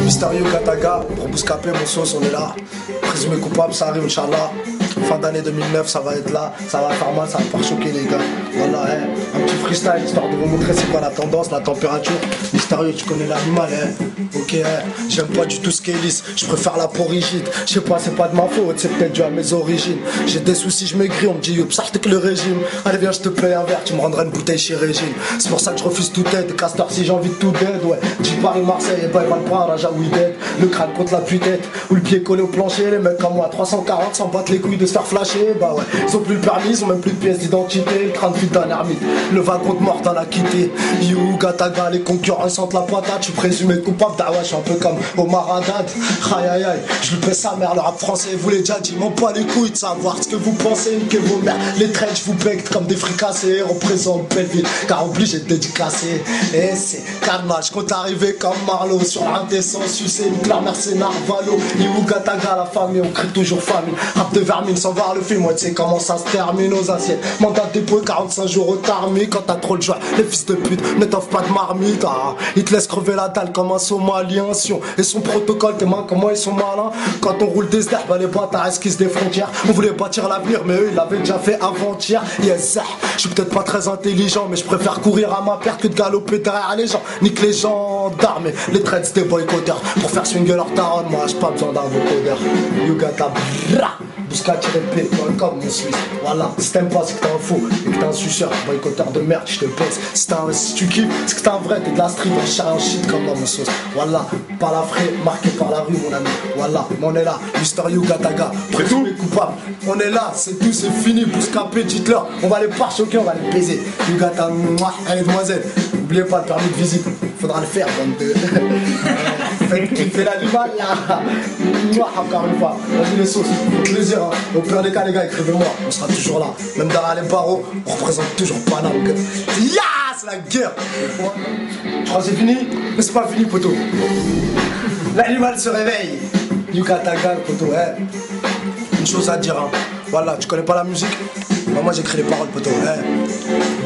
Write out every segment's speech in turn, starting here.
Mysterio Gataga, pour Bouscapé, mon sauce, on est là. Présumé coupable, ça arrive, Inch'Allah. Fin d'année 2009, ça va être là, ça va faire mal, ça va faire choquer les gars. Voilà, un petit freestyle histoire de vous montrer c'est quoi la tendance, la température. Mysterio, tu connais l'animal, ok, j'aime pas du tout ce qui est lisse, je préfère la peau rigide. Je sais pas, c'est pas de ma faute, c'est peut-être dû à mes origines. J'ai des soucis, je maigris, on me dit youp, ça que le régime. Allez, viens, je te paye un verre, tu me rendras une bouteille chez Régine. C'est pour ça que je refuse toute aide, Castor si j'ai envie de tout dead, ouais. Dis Paris-Marseille, et bah il va le prendre, Raja Ouidet. Le crâne contre la tue-tête, ou le pied collé au plancher. Les mecs comme moi, 340, s'en battent les couilles de se faire flasher, bah ouais. Ils ont plus le permis, ils ont même plus de pièces d'identité. Le crâne vide d'un ermite, le wagon de mort t'en a quitté. You, Gataga, les concurrents sentent la patate. Je suis présumé coupable, ouais, je suis un peu comme Omar Haddad. Aïe aïe aïe, je lui paie sa mère, le rap français vous l'ai déjà dit. M'en pas les couilles de savoir ce que vous pensez, que vos mères. Les traits, je vous bec comme des fricassés. Représente Belleville, car obligé de dédicacer. Et c'est carnage, quand arrivé comme Marlowe. Sur l'indécent, sucé, une claire mercenaire, Valo. You, Gataga, la famille, on crie toujours famille. Rap de vermine sans voir le film, ouais, tu sais comment ça se termine aux assiettes. Mandat de dépôt, 45 jours au tarmi. Quand t'as trop de joie, les fils de pute ne t'offrent pas de marmite. Ah, ils te laissent crever la dalle comme un Somalien. Sion. Et son protocole, tes mains, comment ils sont malins. Quand on roule des herbes, les bâtards esquissent des frontières. On voulait bâtir l'avenir, mais eux, ils l'avaient déjà fait avant-hier. Yes, je suis peut-être pas très intelligent, mais je préfère courir à ma perte que de galoper derrière les gens. Nique les gendarmes et les traites des boycotteurs. Pour faire swinger leur taronne, moi, j'ai pas besoin d'un vocodeur. You got a bra. Bousca-p.com, mon Suisse. Voilà, si t'aimes pas, c'est que t'es un faux et que t'es un suceur, boycotteur de merde, je te baisse. Si tu kiffes, c'est que t'es un vrai, t'es de la street, un chien, un shit comme moi, mon sauce. Voilà, par la fraie, marqué par la rue, mon ami. Voilà, mais on est là, Mysterio Gataga, présumé coupable. On est là, c'est tout, c'est fini. Bousca-p, dites-leur, on va les pare-choquer, on va les baiser. You got a mouah, allez, demoiselle, n'oubliez pas le permis de visite, faudra le faire, bande de. Faites kiffer l'animal là. Mouah, encore une fois, vas-y les sauces, plaisir. Au pire des cas, les gars, écrivez-moi, on sera toujours là. Même derrière les barreaux, on représente toujours Paname. Ya, c'est la guerre. Tu crois que c'est fini? Mais c'est pas fini, poteau. L'animal se réveille. Yucataga, poteau, une chose à dire, hein. Voilà, tu connais pas la musique? Bah, moi j'écris les paroles, poteau,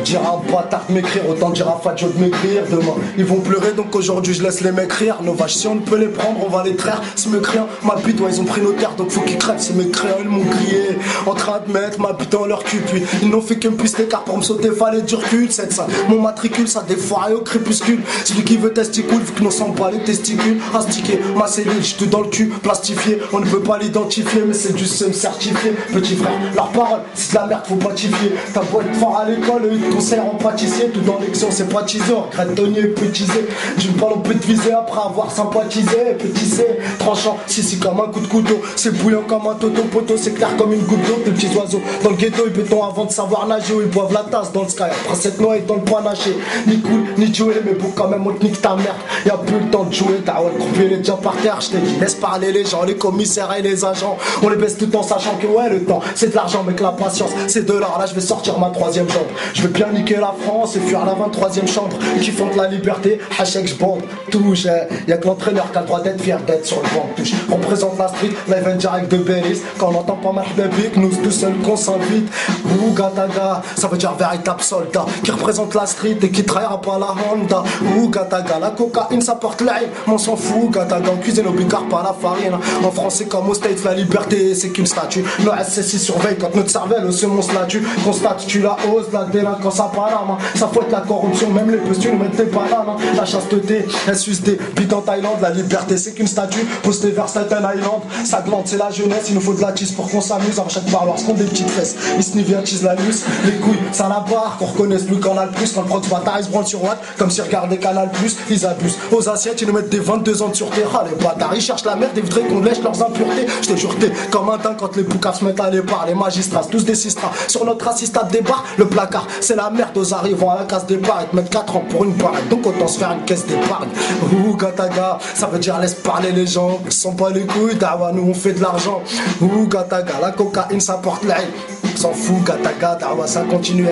Dire à un bâtard de m'écrire, autant dire à Fadjo de m'écrire. Demain, ils vont pleurer, donc aujourd'hui je laisse les mecs rire. Nos vaches, si on ne peut les prendre, on va les traire. C'est mes créants, ma bite, ouais, ils ont pris nos terres, donc faut qu'ils crèvent. C'est mes créants, ils m'ont crié, en train de mettre ma bite dans leur cul. Puis ils n'ont fait qu'un pisté, car pour me sauter, fallait du recul. C'est ça, mon matricule, ça défoire au crépuscule. Celui qui veut testicule, vu que nous sommes pas les testicules. Astiqué, ma cellule, j'te dans le cul, plastifié. On ne peut pas l'identifier, mais c'est du SEM certifié. Petit frère, leurs paroles, c'est de la merde, faut batifier. T'as beau être fort à l'école, ils te conseillent en pâtissier. Tout dans l'action, c'est baptisé, on regrette Tony pétisé. D'une balle, on peut te viser après avoir sympathisé. Petit C, tranchant, si comme un coup de couteau. C'est bouillant comme un toto, poteau, c'est clair comme une goutte d'eau. Des petits oiseaux dans le ghetto, ils béton avant de savoir nager. Où ils boivent la tasse dans le sky, après cette noix et dans le panaché. Ni cool, ni jouer, mais bon, quand même, on te nique ta merde. Y'a plus le temps de jouer, t'as ouais, coupé les déjà par terre. J't'ai dit, laisse parler les gens, les commissaires et les agents. On les baisse tout en sachant que ouais, le temps, c'est de l'argent, mais que la patience, c'est de l'or. Là, je vais sortir ma troisième jambe. Je vais bien niquer la France et fuir la 23e chambre. Qui font la liberté, hachek, je bande, touche. Y'a que l'entraîneur qui a le droit d'être fier d'être sur le banc touche. Représente la street, live and direct de Bélis. Quand on entend pas mal de bic, nous tout seuls qu'on s'invite. Ouh, Gataga, ça veut dire véritable soldat qui représente la street et qui trahira pas la Honda. Ouh, Gataga, la cocaïne ça porte l'ail. On s'en fout, Gataga, on cuisine au bicard par la farine. En français comme aux States, la liberté c'est qu'une statue. Le SSI surveille quand notre cervelle c'est mon statut. Constate, tu la hausse, la délinquance à Panama. Ça fouette la corruption, même les pustules mettent des bananes. La chasteté, elle suce des bites en Thaïlande. La liberté c'est qu'une statue postée vers Staten Island. Sa glande c'est la jeunesse, il nous faut de la tisse pour qu'on s'amuse. À chaque parloir, ce qu'on des petites fesses. Ils se nivient, la luce. Les couilles, ça la barre, qu'on reconnaisse plus qu'en a le plus. Quand le prox bâtard il se branle sur Watt, comme s'ils regardaient Canal Plus, ils abusent. Aux assiettes, ils nous mettent des 22 ans de sûreté. Ah les bâtards, ils cherchent la merde et voudraient qu'on lèche leurs impuretés. Je te jure, t'es comme un dingue quand les boucaves se mettent à l'épargne. Les magistrats, tous des sistras. Sur notre assistat de débat, le placard, c'est la merde aux arrivants à la case départ. Ils te mettent 4 ans pour une parade, donc autant se faire une caisse d'épargne. Ouh, Gataga, ça veut dire laisse parler les gens. Ils sont pas les couilles, dawa, nous on fait de l'argent. Ouh, Gataga, la cocaïne ça porte l'ail. s'en fout, gata, ça continue.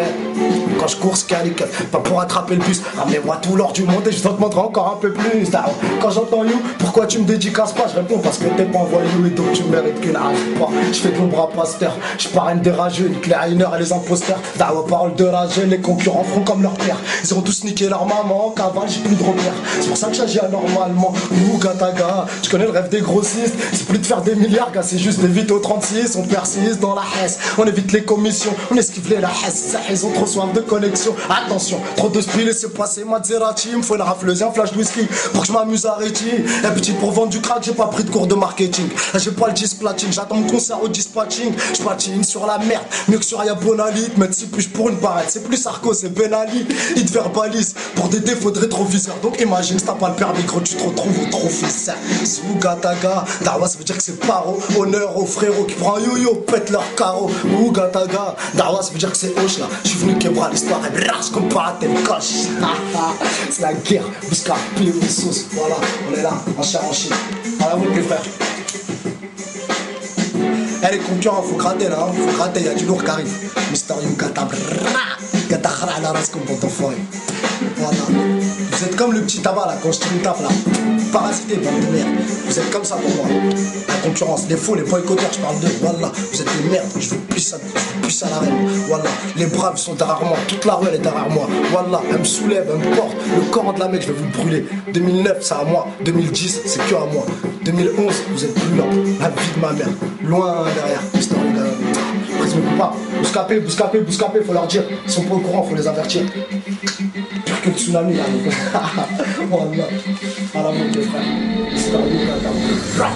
Quand je cours, scalique, pas pour attraper le bus. Ramenez-moi tout l'or du monde et je dois te montrer encore un peu plus. Quand j'entends you, pourquoi tu me dédicaces pas? Je réponds parce que t'es pas un voyou et donc tu mérites qu'il n'arrive pas. Je fais de l'ombre à pasteur, je parraine des rageux, une clé et les imposteurs. Dawa parole de rageux, les concurrents feront comme leur père. Ils auront tous niqué leur maman, en cavale, j'ai plus de repères. C'est pour ça que j'agis anormalement. Ouh, gataga, tu connais le rêve des grossistes. C'est plus de faire des milliards, gars, c'est juste d'éviter au 36. On persiste dans la hesse, on évite les commissions, on esquive les la hesse. Ils ont trop soif de connexion. Attention, trop de spill et c'est passé Maserati. Il me faut une rafleuse et un flash de whisky pour que je m'amuse à Réti. Et petit pour vendre du crack, j'ai pas pris de cours de marketing. J'ai pas le displatching, j'attends mon concert au dispatching. Je patine sur la merde, mieux que sur Yabonalit. Mettre si plus pour une barrette, c'est plus Sarko, c'est Ben Ali. Il te verbalise pour des défauts de rétroviseur. Donc imagine, si t'as pas le permis, gros, tu te retrouves au trophée. Sougataga, Dawa, ça veut dire que c'est paro. Honneur aux frérots qui prend un yo-yo, pète leur carreau. Ougataga, Dawa, ça veut dire que c'est hoche là. Je suis venu québra l'histoire et brasse comme pas tel coche. C'est la guerre, Busca, pile ou sauce. Voilà, on est là, en chair en chine. À la vôtre les frères. Eh les concurrents, faut gratter là, hein. Faut gratter, y'a du lourd qui arrive. Mister You Gata, Gata Khara la race comme ton enfoiré. Voilà. Vous êtes comme le petit tabac là, quand je tire une tape là. Parasité, bande de merde. Vous êtes comme ça pour moi. La concurrence, les faux, les boycotteurs, je parle d'eux. Voilà. Vous êtes des merdes, je veux plus ça la reine. Voilà. Les braves sont derrière moi. Toute la rue elle est derrière moi. Voilà. Elle me soulève, elle me porte. Le corps de la mec, je vais vous le brûler. 2009, c'est à moi. 2010, c'est que à moi. 2011, vous êtes plus là. La vie de ma mère. Loin derrière. Mister Prise me coupe pas. Bouscapé, faut leur dire. Ils sont pas au courant, faut les avertir. Pire que le tsunami là. Voilà. À la mode des frères. Mister You Gata.